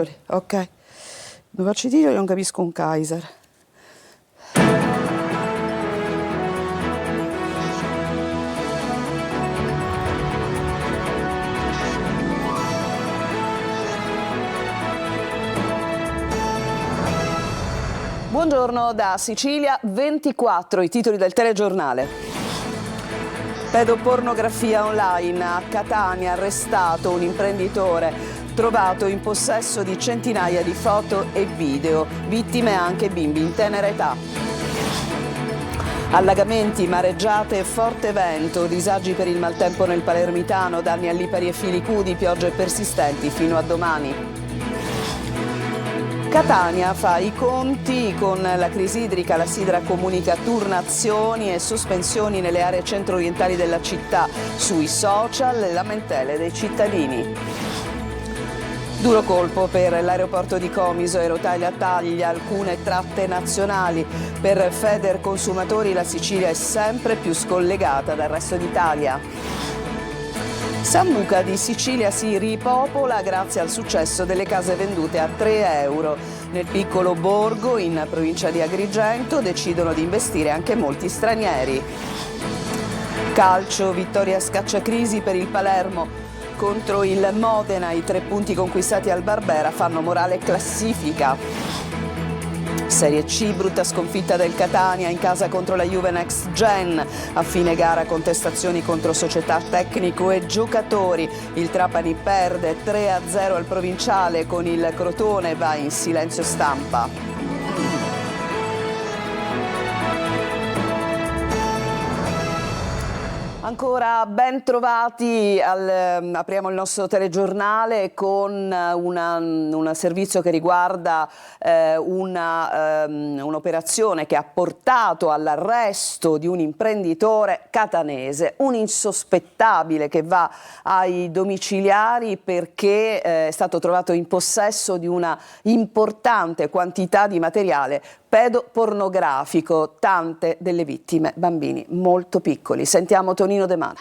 Ok, non faccio i titoli, non capisco un Kaiser. Buongiorno da Sicilia 24, i titoli del telegiornale. Pedopornografia online, a Catania arrestato un imprenditore, trovato in possesso di centinaia di foto e video, vittime anche bimbi in tenera età. Allagamenti, mareggiate e forte vento, disagi per il maltempo nel Palermitano, danni a Lipari e Filicudi, piogge persistenti fino a domani. Catania fa i conti con la crisi idrica, la Sidra comunica turnazioni e sospensioni nelle aree centro-orientali della città, sui social le lamentele dei cittadini. Duro colpo per l'aeroporto di Comiso, Aeroitalia taglia alcune tratte nazionali. Per Feder Consumatori la Sicilia è sempre più scollegata dal resto d'Italia. Sambuca di Sicilia si ripopola grazie al successo delle case vendute a 3 euro. Nel piccolo borgo, in provincia di Agrigento, decidono di investire anche molti stranieri. Calcio, vittoria scacciacrisi per il Palermo. Contro il Modena, i 3 punti conquistati al Barbera fanno morale classifica. Serie C, brutta sconfitta del Catania in casa contro la Juve Next Gen. A fine gara contestazioni contro società, tecnico e giocatori. Il Trapani perde 3-0 al Provinciale, con il Crotone va in silenzio stampa. Ancora ben trovati, apriamo il nostro telegiornale con un servizio che riguarda un'operazione che ha portato all'arresto di un imprenditore catanese, un insospettabile che va ai domiciliari perché è stato trovato in possesso di una importante quantità di materiale pedopornografico, tante delle vittime bambini molto piccoli. Sentiamo Tonino De Mana.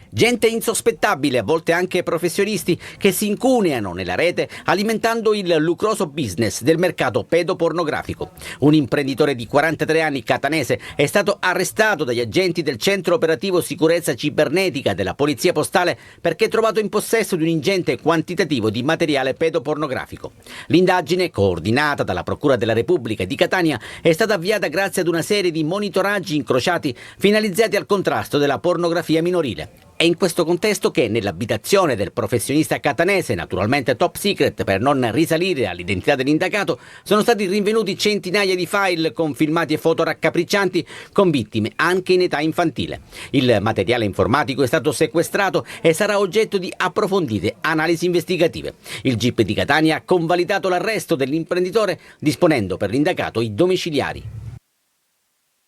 Gente insospettabile, a volte anche professionisti, che si incuneano nella rete alimentando il lucroso business del mercato pedopornografico. Un imprenditore di 43 anni catanese è stato arrestato dagli agenti del Centro Operativo Sicurezza Cibernetica della Polizia Postale perché trovato in possesso di un ingente quantitativo di materiale pedopornografico. L'indagine, coordinata dalla Procura della Repubblica di Catania, è stata avviata grazie ad una serie di monitoraggi incrociati finalizzati al contrasto della pornografia minorile. È in questo contesto che nell'abitazione del professionista catanese, naturalmente top secret per non risalire all'identità dell'indagato, sono stati rinvenuti centinaia di file con filmati e foto raccapriccianti con vittime anche in età infantile. Il materiale informatico è stato sequestrato e sarà oggetto di approfondite analisi investigative. Il GIP di Catania ha convalidato l'arresto dell'imprenditore disponendo per l'indagato i domiciliari.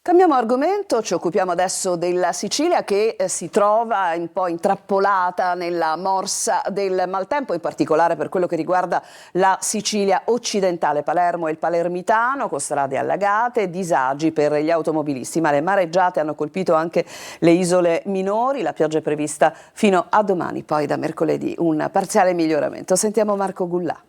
Cambiamo argomento, ci occupiamo adesso della Sicilia che si trova un po' intrappolata nella morsa del maltempo, in particolare per quello che riguarda la Sicilia occidentale, Palermo e il Palermitano, con strade allagate, disagi per gli automobilisti, ma le mareggiate hanno colpito anche le isole minori, la pioggia è prevista fino a domani, poi da mercoledì un parziale miglioramento. Sentiamo Marco Gullà.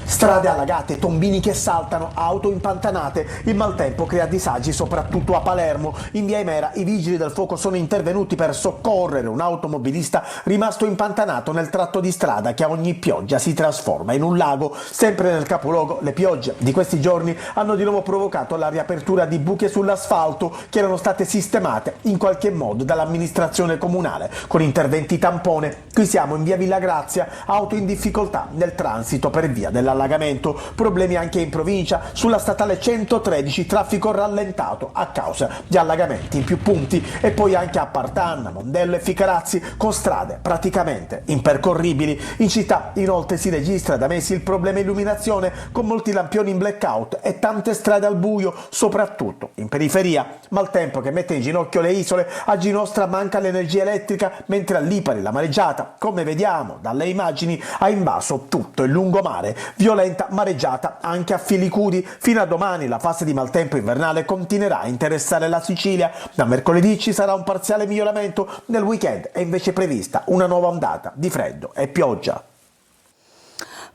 Strade allagate, tombini che saltano, auto impantanate. Il maltempo crea disagi soprattutto a Palermo. In via Imera i vigili del fuoco sono intervenuti per soccorrere un automobilista rimasto impantanato nel tratto di strada che a ogni pioggia si trasforma in un lago. Sempre nel capoluogo le piogge di questi giorni hanno di nuovo provocato la riapertura di buche sull'asfalto che erano state sistemate in qualche modo dall'amministrazione comunale con interventi tampone. Qui siamo in via Villa Grazia, auto in difficoltà nel transito per via dell'allagamento, problemi anche in provincia, sulla statale 113 traffico rallentato a causa di allagamenti in più punti e poi anche a Partanna, Mondello e Ficarazzi con strade praticamente impercorribili. In città inoltre si registra da mesi il problema illuminazione con molti lampioni in blackout e tante strade al buio, soprattutto in periferia. Maltempo che mette in ginocchio le isole, a Ginostra manca l'energia elettrica mentre a Lipari la mareggiata, come vediamo dalle immagini, ha invaso tutto il lungomare. Violenta mareggiata anche a Filicudi. Fino a domani la fase di maltempo invernale continuerà a interessare la Sicilia. Da mercoledì ci sarà un parziale miglioramento, nel weekend è invece prevista una nuova ondata di freddo e pioggia.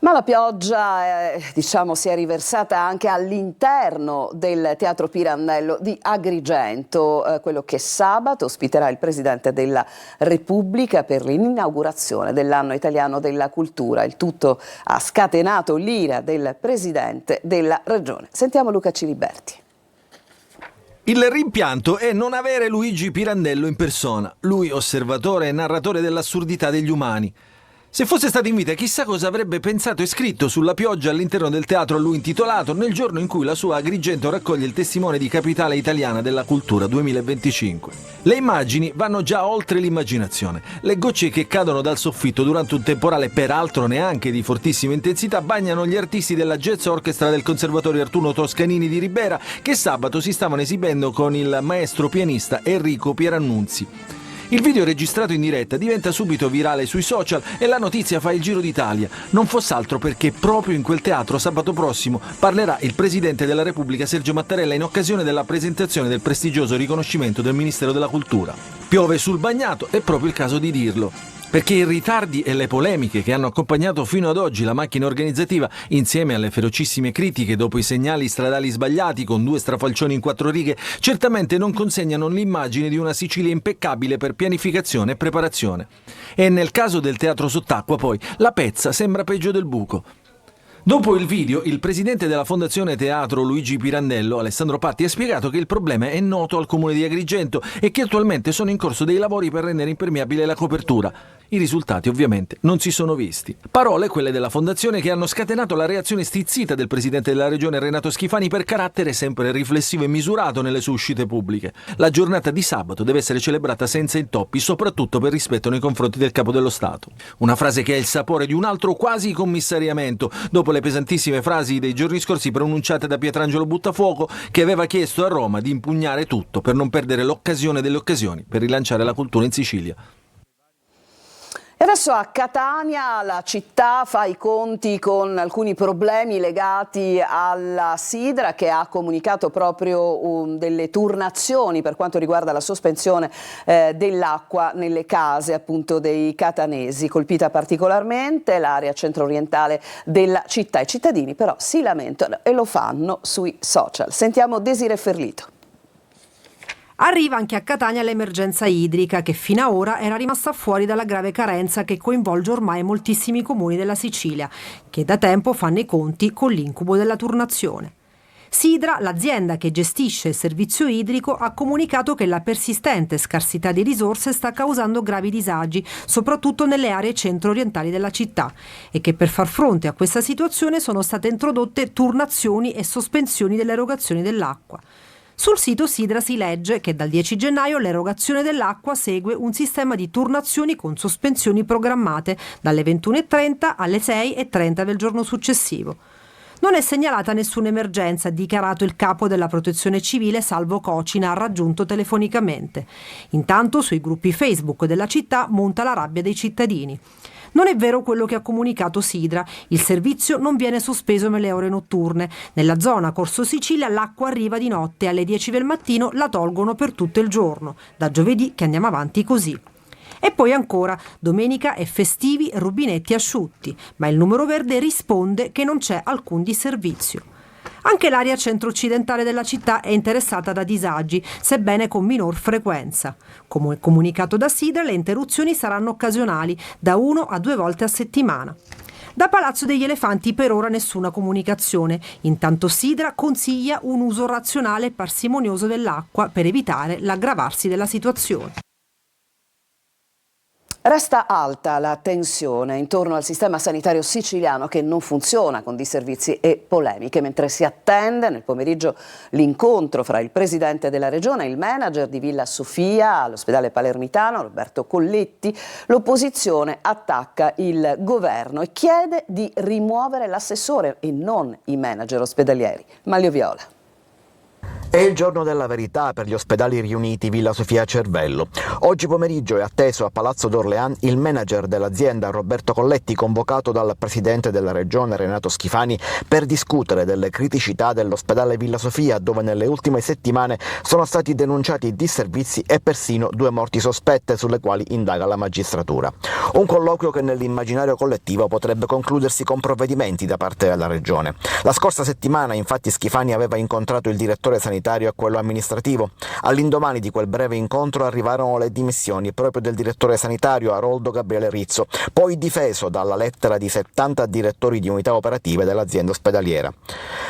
Ma la pioggia, si è riversata anche all'interno del Teatro Pirandello di Agrigento, quello che sabato ospiterà il Presidente della Repubblica per l'inaugurazione dell'Anno Italiano della Cultura. Il tutto ha scatenato l'ira del Presidente della Regione. Sentiamo Luca Ciliberti. Il rimpianto è non avere Luigi Pirandello in persona, lui osservatore e narratore dell'assurdità degli umani. Se fosse stato in vita, chissà cosa avrebbe pensato e scritto sulla pioggia all'interno del teatro a lui intitolato nel giorno in cui la sua Agrigento raccoglie il testimone di Capitale Italiana della Cultura 2025. Le immagini vanno già oltre l'immaginazione. Le gocce che cadono dal soffitto durante un temporale, peraltro neanche di fortissima intensità, bagnano gli artisti della Jazz Orchestra del Conservatorio Arturo Toscanini di Ribera, che sabato si stavano esibendo con il maestro pianista Enrico Pierannunzi. Il video registrato in diretta diventa subito virale sui social e la notizia fa il giro d'Italia. Non fosse altro perché proprio in quel teatro sabato prossimo parlerà il Presidente della Repubblica Sergio Mattarella in occasione della presentazione del prestigioso riconoscimento del Ministero della Cultura. Piove sul bagnato, è proprio il caso di dirlo. Perché i ritardi e le polemiche che hanno accompagnato fino ad oggi la macchina organizzativa, insieme alle ferocissime critiche dopo i segnali stradali sbagliati con 2 strafalcioni in 4 righe, certamente non consegnano l'immagine di una Sicilia impeccabile per pianificazione e preparazione. E nel caso del teatro sott'acqua, poi, la pezza sembra peggio del buco. Dopo il video, il presidente della Fondazione Teatro Luigi Pirandello, Alessandro Patti, ha spiegato che il problema è noto al comune di Agrigento e che attualmente sono in corso dei lavori per rendere impermeabile la copertura. I risultati ovviamente non si sono visti. Parole, quelle della Fondazione, che hanno scatenato la reazione stizzita del presidente della regione Renato Schifani per carattere sempre riflessivo e misurato nelle sue uscite pubbliche. La giornata di sabato deve essere celebrata senza intoppi, soprattutto per rispetto nei confronti del Capo dello Stato. Una frase che ha il sapore di un altro quasi commissariamento, dopo le pesantissime frasi dei giorni scorsi pronunciate da Pietrangelo Buttafuoco, che aveva chiesto a Roma di impugnare tutto per non perdere l'occasione delle occasioni per rilanciare la cultura in Sicilia. E adesso a Catania la città fa i conti con alcuni problemi legati alla Sidra, che ha comunicato proprio delle turnazioni per quanto riguarda la sospensione dell'acqua nelle case appunto dei catanesi, colpita particolarmente l'area centro-orientale della città. I cittadini però si lamentano e lo fanno sui social. Sentiamo Desiree Ferlito. Arriva anche a Catania l'emergenza idrica, che fino ad ora era rimasta fuori dalla grave carenza che coinvolge ormai moltissimi comuni della Sicilia, che da tempo fanno i conti con l'incubo della turnazione. Sidra, l'azienda che gestisce il servizio idrico, ha comunicato che la persistente scarsità di risorse sta causando gravi disagi, soprattutto nelle aree centro-orientali della città, e che per far fronte a questa situazione sono state introdotte turnazioni e sospensioni dell'erogazione dell'acqua. Sul sito Sidra si legge che dal 10 gennaio l'erogazione dell'acqua segue un sistema di turnazioni con sospensioni programmate dalle 21:30 alle 6:30 del giorno successivo. Non è segnalata nessuna emergenza, ha dichiarato il capo della Protezione Civile Salvo Cocina, raggiunto telefonicamente. Intanto sui gruppi Facebook della città monta la rabbia dei cittadini. Non è vero quello che ha comunicato Sidra, il servizio non viene sospeso nelle ore notturne. Nella zona Corso Sicilia l'acqua arriva di notte, alle 10 del mattino la tolgono per tutto il giorno, da giovedì che andiamo avanti così. E poi ancora, domenica e festivi, rubinetti asciutti, ma il numero verde risponde che non c'è alcun disservizio. Anche l'area centro-occidentale della città è interessata da disagi, sebbene con minor frequenza. Come comunicato da Sidra, le interruzioni saranno occasionali, da 1 a 2 volte a settimana. Da Palazzo degli Elefanti per ora nessuna comunicazione. Intanto Sidra consiglia un uso razionale e parsimonioso dell'acqua per evitare l'aggravarsi della situazione. Resta alta la tensione intorno al sistema sanitario siciliano, che non funziona, con disservizi e polemiche, mentre si attende nel pomeriggio l'incontro fra il presidente della regione e il manager di Villa Sofia all'ospedale palermitano, Roberto Colletti. L'opposizione attacca il governo e chiede di rimuovere l'assessore e non i manager ospedalieri. Maglio Viola. È il giorno della verità per gli ospedali riuniti Villa Sofia Cervello. Oggi pomeriggio è atteso a Palazzo d'Orléans il manager dell'azienda Roberto Colletti, convocato dal presidente della regione Renato Schifani per discutere delle criticità dell'ospedale Villa Sofia, dove nelle ultime settimane sono stati denunciati disservizi e persino 2 morti sospette sulle quali indaga la magistratura. Un colloquio che nell'immaginario collettivo potrebbe concludersi con provvedimenti da parte della regione. La scorsa settimana infatti Schifani aveva incontrato il direttore sanitario e quello amministrativo. All'indomani di quel breve incontro arrivarono le dimissioni proprio del direttore sanitario Aroldo Gabriele Rizzo, poi difeso dalla lettera di 70 direttori di unità operative dell'azienda ospedaliera.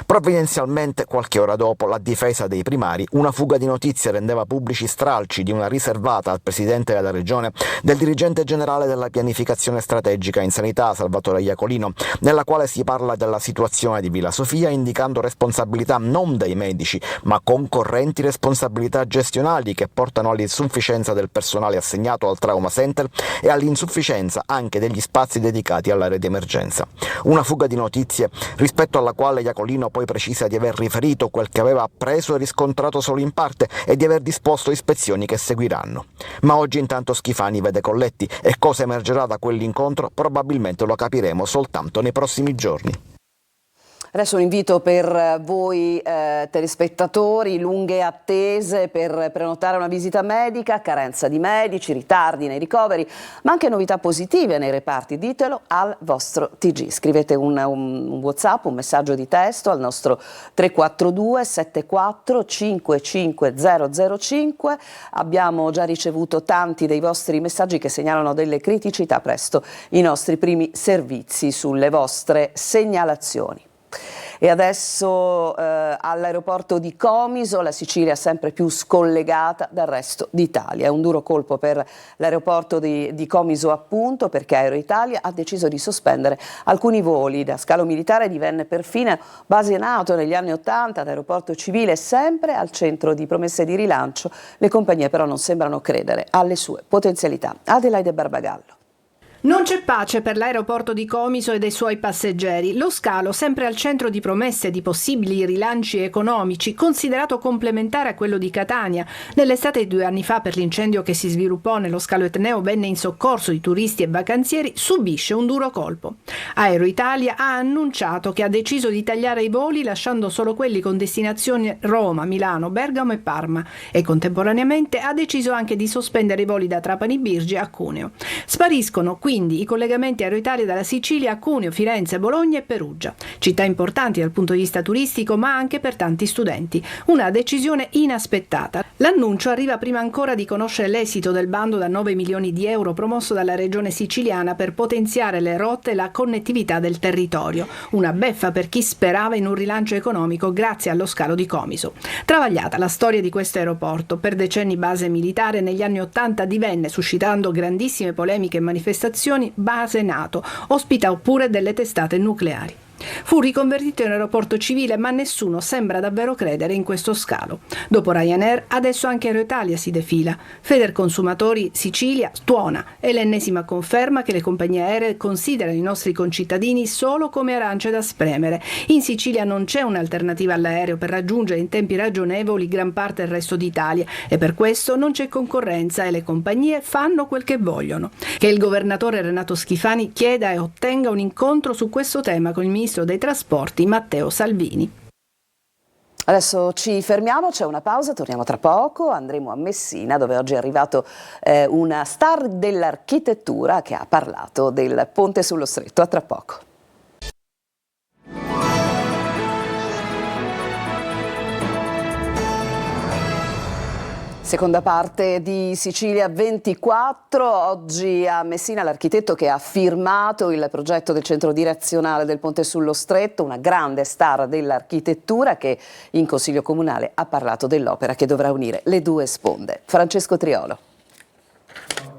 Provvidenzialmente, qualche ora dopo la difesa dei primari, una fuga di notizie rendeva pubblici stralci di una riservata al presidente della regione del dirigente generale della pianificazione strategica in sanità Salvatore Iacolino, nella quale si parla della situazione di Villa Sofia indicando responsabilità non dei medici ma concorrenti responsabilità gestionali che portano all'insufficienza del personale assegnato al Trauma Center e all'insufficienza anche degli spazi dedicati all'area di emergenza. Una fuga di notizie rispetto alla quale Iacolino poi precisa di aver riferito quel che aveva appreso e riscontrato solo in parte e di aver disposto ispezioni che seguiranno. Ma oggi intanto Schifani vede Colletti e cosa emergerà da quell'incontro probabilmente lo capiremo soltanto nei prossimi giorni. Adesso un invito per voi telespettatori: lunghe attese per prenotare una visita medica, carenza di medici, ritardi nei ricoveri, ma anche novità positive nei reparti. Ditelo al vostro TG. Scrivete un WhatsApp, un messaggio di testo al nostro 342 74 55005. Abbiamo già ricevuto tanti dei vostri messaggi che segnalano delle criticità. Presto i nostri primi servizi sulle vostre segnalazioni. E adesso all'aeroporto di Comiso la Sicilia è sempre più scollegata dal resto d'Italia. È un duro colpo per l'aeroporto di Comiso, appunto, perché Aero Italia ha deciso di sospendere alcuni voli. Da scalo militare divenne perfino base nato negli anni '80, d'aeroporto civile sempre al centro di promesse di rilancio. Le compagnie però non sembrano credere alle sue potenzialità. Adelaide Barbagallo. Non c'è pace per l'aeroporto di Comiso e dei suoi passeggeri. Lo scalo, sempre al centro di promesse di possibili rilanci economici, considerato complementare a quello di Catania. Nell'estate di 2 anni fa, per l'incendio che si sviluppò nello scalo Etneo venne in soccorso di turisti e vacanzieri, subisce un duro colpo. Aero Italia ha annunciato che ha deciso di tagliare i voli, lasciando solo quelli con destinazione Roma, Milano, Bergamo e Parma, e contemporaneamente ha deciso anche di sospendere i voli da Trapani Birgi a Cuneo. Spariscono quindi i collegamenti Aero Italia dalla Sicilia a Cuneo, Firenze, Bologna e Perugia, città importanti dal punto di vista turistico ma anche per tanti studenti. Una decisione inaspettata. L'annuncio arriva prima ancora di conoscere l'esito del bando da 9 milioni di euro promosso dalla regione siciliana per potenziare le rotte e la connettività del territorio. Una beffa per chi sperava in un rilancio economico grazie allo scalo di Comiso. Travagliata la storia di questo aeroporto, per decenni base militare, negli anni '80 divenne, suscitando grandissime polemiche e manifestazioni, base NATO, ospita pure delle testate nucleari. Fu riconvertito in aeroporto civile, ma nessuno sembra davvero credere in questo scalo. Dopo Ryanair, adesso anche Aero Italia si defila. Federconsumatori Sicilia tuona. È l'ennesima conferma che le compagnie aeree considerano i nostri concittadini solo come arance da spremere. In Sicilia non c'è un'alternativa all'aereo per raggiungere in tempi ragionevoli gran parte del resto d'Italia e per questo non c'è concorrenza e le compagnie fanno quel che vogliono. Che il governatore Renato Schifani chieda e ottenga un incontro su questo tema con il ministro dei Trasporti Matteo Salvini. Adesso ci fermiamo, c'è una pausa, torniamo tra poco, andremo a Messina dove oggi è arrivato una star dell'architettura che ha parlato del ponte sullo stretto. A tra poco. Seconda parte di Sicilia 24, oggi a Messina l'architetto che ha firmato il progetto del centro direzionale del Ponte sullo Stretto, una grande star dell'architettura che in Consiglio Comunale ha parlato dell'opera che dovrà unire le due sponde. Francesco Triolo.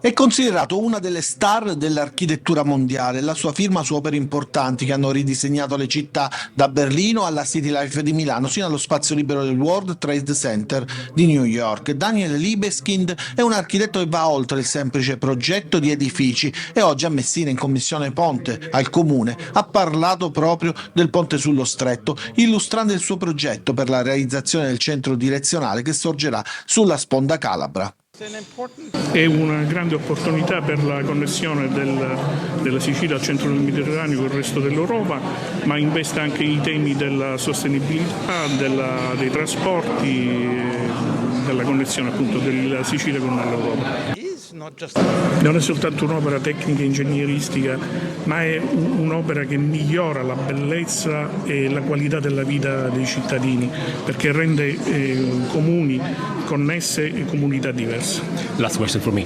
È considerato una delle star dell'architettura mondiale, la sua firma su opere importanti che hanno ridisegnato le città da Berlino alla City Life di Milano sino allo spazio libero del World Trade Center di New York. Daniel Libeskind è un architetto che va oltre il semplice progetto di edifici e oggi a Messina in commissione Ponte al Comune ha parlato proprio del ponte sullo Stretto, illustrando il suo progetto per la realizzazione del centro direzionale che sorgerà sulla sponda calabra. È una grande opportunità per la connessione della Sicilia al centro del Mediterraneo con il resto dell'Europa, ma investe anche i temi della sostenibilità, dei trasporti, della connessione appunto della Sicilia con l'Europa. Non è soltanto un'opera tecnica e ingegneristica, ma è un'opera che migliora la bellezza e la qualità della vita dei cittadini, perché rende comuni, connesse e comunità diverse. Last question for me.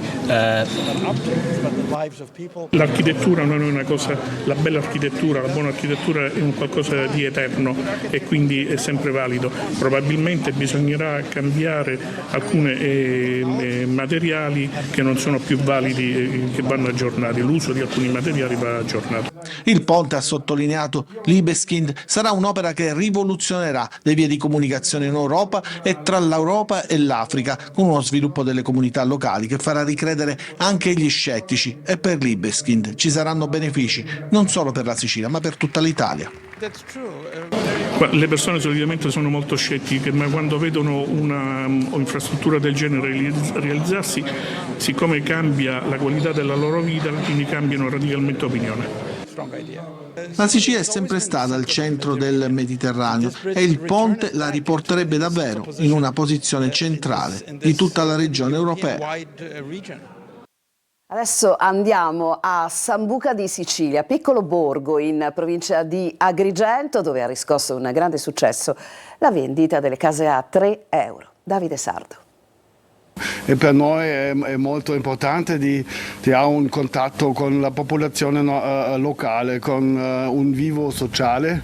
L'architettura non è una cosa, la bella architettura, la buona architettura è un qualcosa di eterno e quindi è sempre valido. Probabilmente bisognerà cambiare alcuni materiali che non sono più validi, che vanno aggiornati. L'uso di alcuni materiali va aggiornato. Il ponte, ha sottolineato Libeskind, sarà un'opera che rivoluzionerà le vie di comunicazione in Europa e tra l'Europa e l'Africa, con uno sviluppo delle comunità locali che farà ricredere anche gli scettici, e per Libeskind ci saranno benefici non solo per la Sicilia ma per tutta l'Italia. Le persone solitamente sono molto scettiche, ma quando vedono una infrastruttura del genere realizzarsi, siccome cambia la qualità della loro vita, quindi cambiano radicalmente opinione. La Sicilia è sempre stata al centro del Mediterraneo e il ponte la riporterebbe davvero in una posizione centrale di tutta la regione europea. Adesso andiamo a Sambuca di Sicilia, piccolo borgo in provincia di Agrigento, dove ha riscosso un grande successo la vendita delle case a 3 euro. Davide Sardo. E per noi è molto importante di avere un contatto con la popolazione locale, con un vivo sociale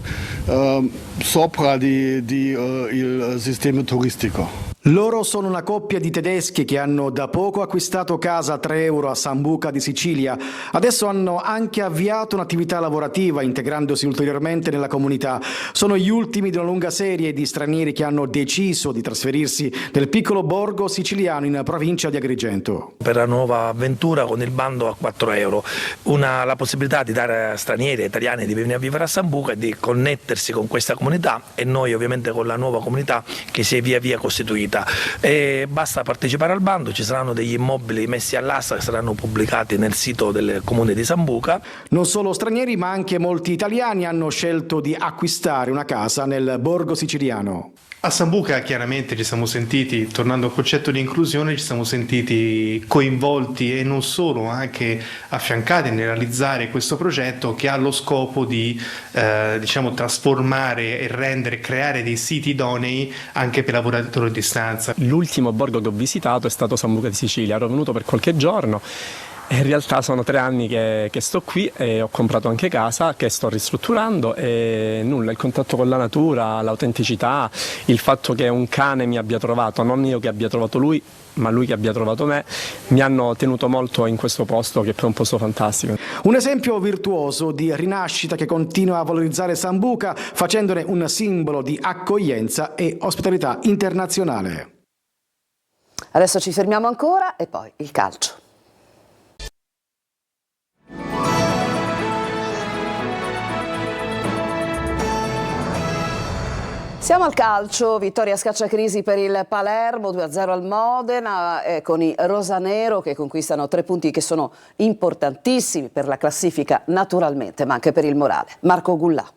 sopra il sistema turistico. Loro sono una coppia di tedeschi che hanno da poco acquistato casa a 3 euro a Sambuca di Sicilia. Adesso hanno anche avviato un'attività lavorativa, integrandosi ulteriormente nella comunità. Sono gli ultimi di una lunga serie di stranieri che hanno deciso di trasferirsi nel piccolo borgo siciliano in provincia di Agrigento. Per la nuova avventura con il bando a 4 euro, la possibilità di dare a stranieri e italiani di venire a vivere a Sambuca e di connettersi con questa comunità, e noi ovviamente con la nuova comunità che si è via via costituita. E basta partecipare al bando, ci saranno degli immobili messi all'asta che saranno pubblicati nel sito del comune di Sambuca. Non solo stranieri ma anche molti italiani hanno scelto di acquistare una casa nel borgo siciliano. A Sambuca chiaramente ci siamo sentiti, tornando al concetto di inclusione, ci siamo sentiti coinvolti e non solo, anche affiancati nel realizzare questo progetto che ha lo scopo di trasformare e creare dei siti idonei anche per lavoratori a distanza. L'ultimo borgo che ho visitato è stato Sambuca di Sicilia, ero venuto per qualche giorno. In realtà sono 3 anni che sto qui e ho comprato anche casa che sto ristrutturando e nulla, il contatto con la natura, l'autenticità, il fatto che un cane mi abbia trovato, non io che abbia trovato lui, ma lui che abbia trovato me, mi hanno tenuto molto in questo posto che è un posto fantastico. Un esempio virtuoso di rinascita che continua a valorizzare Sambuca facendone un simbolo di accoglienza e ospitalità internazionale. Adesso ci fermiamo ancora e poi il calcio. Siamo al calcio, vittoria scacciacrisi per il Palermo, 2-0 al Modena, con i rosanero che conquistano 3 punti che sono importantissimi per la classifica naturalmente, ma anche per il morale. Marco Gullà.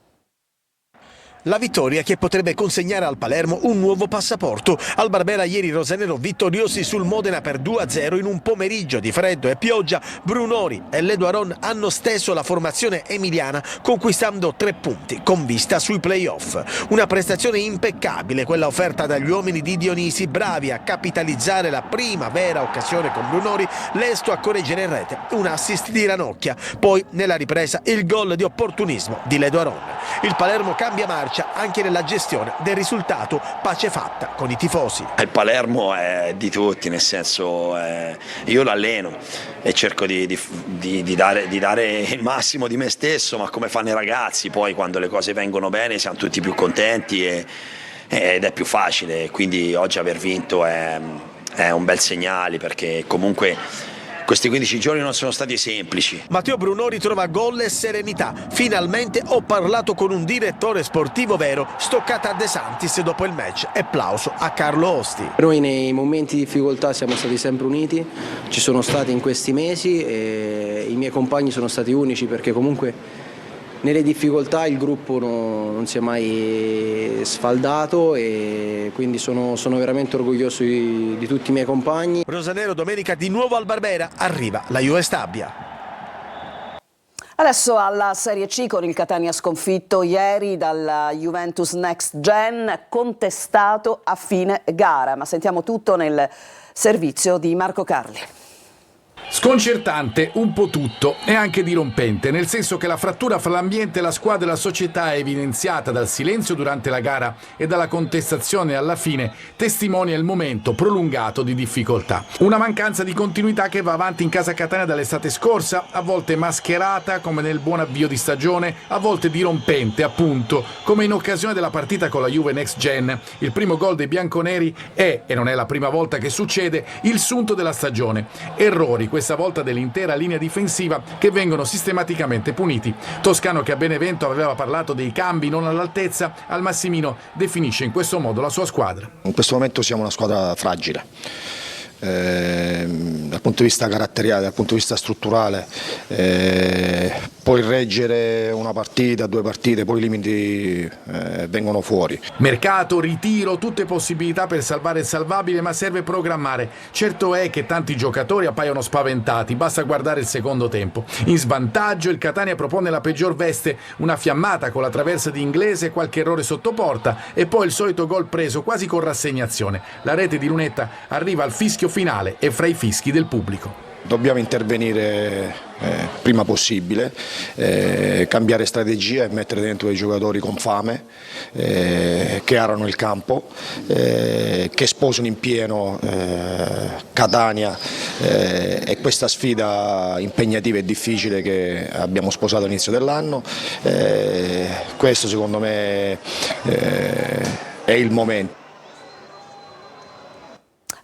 La vittoria che potrebbe consegnare al Palermo un nuovo passaporto. Al Barbera ieri i rosanero vittoriosi sul Modena per 2-0 in un pomeriggio di freddo e pioggia. Brunori e Ledo Aron hanno steso la formazione emiliana conquistando 3 punti con vista sui play-off. Una prestazione impeccabile quella offerta dagli uomini di Dionisi, bravi a capitalizzare la prima vera occasione con Brunori, lesto a correggere in rete un assist di Ranocchia. Poi nella ripresa il gol di opportunismo di Ledo Aron. Il Palermo cambia marcia traccia anche nella gestione del risultato, pace fatta con i tifosi. Il Palermo è di tutti, nel senso io l'alleno e cerco di dare il massimo di me stesso, ma come fanno i ragazzi, poi quando le cose vengono bene siamo tutti più contenti ed è più facile, quindi oggi aver vinto è un bel segnale, perché comunque questi 15 giorni non sono stati semplici. Matteo Brunori trova gol e serenità. Finalmente ho parlato con un direttore sportivo vero. Stoccata a De Santis dopo il match e plauso a Carlo Osti. Noi nei momenti di difficoltà siamo stati sempre uniti, ci sono stati in questi mesi e i miei compagni sono stati unici, perché comunque nelle difficoltà il gruppo non si è mai sfaldato, e quindi sono veramente orgoglioso di tutti i miei compagni. Rosanero domenica di nuovo al Barbera, arriva la Juve Stabia. Adesso alla Serie C, con il Catania sconfitto ieri dalla Juventus Next Gen, contestato a fine gara, ma sentiamo tutto nel servizio di Marco Carli. Sconcertante un po' tutto e anche dirompente, nel senso che la frattura fra l'ambiente, la squadra e la società è evidenziata dal silenzio durante la gara e dalla contestazione alla fine testimonia il momento prolungato di difficoltà. Una mancanza di continuità che va avanti in casa Catania dall'estate scorsa, a volte mascherata come nel buon avvio di stagione, a volte dirompente appunto, come in occasione della partita con la Juve Next Gen. Il primo gol dei bianconeri è, e non è la prima volta che succede, il sunto della stagione. Errori, questa volta dell'intera linea difensiva, che vengono sistematicamente puniti. Toscano, che a Benevento aveva parlato dei cambi non all'altezza, al Massimino definisce in questo modo la sua squadra. In questo momento siamo una squadra fragile. Dal punto di vista caratteriale, dal punto di vista strutturale, puoi reggere una partita, 2 partite, poi i limiti vengono fuori. Mercato, ritiro, tutte possibilità per salvare il salvabile, ma serve programmare. Certo è che tanti giocatori appaiono spaventati, basta guardare il secondo tempo. In svantaggio il Catania propone la peggior veste, una fiammata con la traversa di Inglese, qualche errore sotto porta e poi il solito gol preso quasi con rassegnazione. La rete di Lunetta arriva al fischio finale e fra i fischi del pubblico. Dobbiamo intervenire prima possibile, cambiare strategia e mettere dentro dei giocatori con fame, che arano il campo, che sposano in pieno Catania e questa sfida impegnativa e difficile che abbiamo sposato all'inizio dell'anno. Questo secondo me è il momento.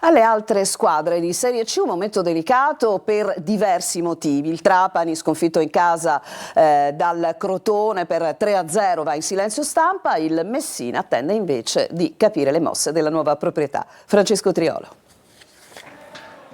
Alle altre squadre di Serie C un momento delicato per diversi motivi. Il Trapani, sconfitto in casa dal Crotone per 3-0, va in silenzio stampa. Il Messina attende invece di capire le mosse della nuova proprietà. Francesco Triolo.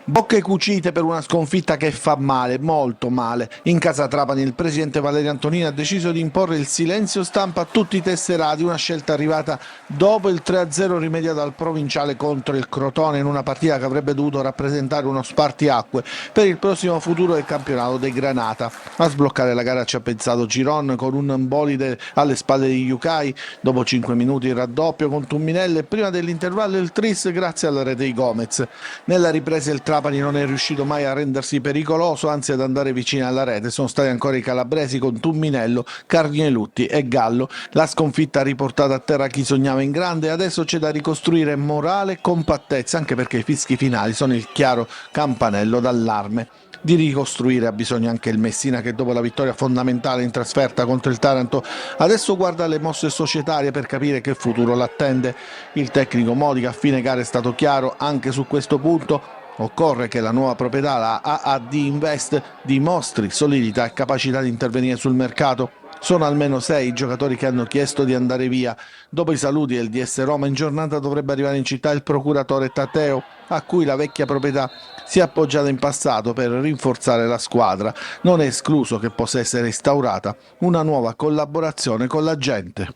Bocche cucite per una sconfitta che fa male, molto male. In casa Trapani il presidente Valerio Antonini ha deciso di imporre il silenzio stampa a tutti i tesserati, una scelta arrivata dopo il 3-0 rimediato al provinciale contro il Crotone, in una partita che avrebbe dovuto rappresentare uno spartiacque per il prossimo futuro del campionato dei Granata. A sbloccare la gara ci ha pensato Giron con un bolide alle spalle di Yukai, dopo 5 minuti il raddoppio con Tumminello e prima dell'intervallo il tris grazie alla rete di Gomez. Nella ripresa il Trapani non è riuscito mai a rendersi pericoloso, anzi ad andare vicino alla rete. Sono stati ancora i calabresi con Tumminello, Carnielutti e Gallo. La sconfitta ha riportato a terra chi sognava in grande e adesso c'è da ricostruire morale e compattezza, anche perché i fischi finali sono il chiaro campanello d'allarme. Di ricostruire ha bisogno anche il Messina, che dopo la vittoria fondamentale in trasferta contro il Taranto adesso guarda le mosse societarie per capire che futuro l'attende. Il tecnico Modica a fine gara è stato chiaro anche su questo punto. Occorre che la nuova proprietà, la AAD Invest, dimostri solidità e capacità di intervenire sul mercato. Sono almeno 6 i giocatori che hanno chiesto di andare via. Dopo i saluti del DS Roma, in giornata dovrebbe arrivare in città il procuratore Tateo, a cui la vecchia proprietà si è appoggiata in passato per rinforzare la squadra. Non è escluso che possa essere instaurata una nuova collaborazione con la gente.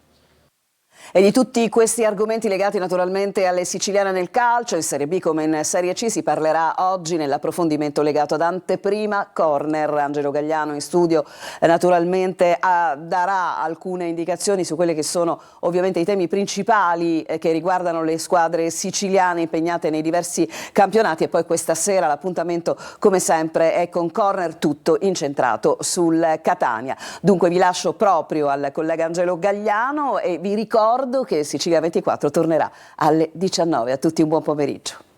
E di tutti questi argomenti legati naturalmente alle siciliane nel calcio, in Serie B come in Serie C, si parlerà oggi nell'approfondimento legato ad Anteprima Corner. Angelo Gagliano in studio naturalmente darà alcune indicazioni su quelli che sono ovviamente i temi principali che riguardano le squadre siciliane impegnate nei diversi campionati, e poi questa sera l'appuntamento come sempre è con Corner, tutto incentrato sul Catania. Dunque vi lascio proprio al collega Angelo Gagliano e vi ricordo che Sicilia 24 tornerà alle 19. A tutti un buon pomeriggio.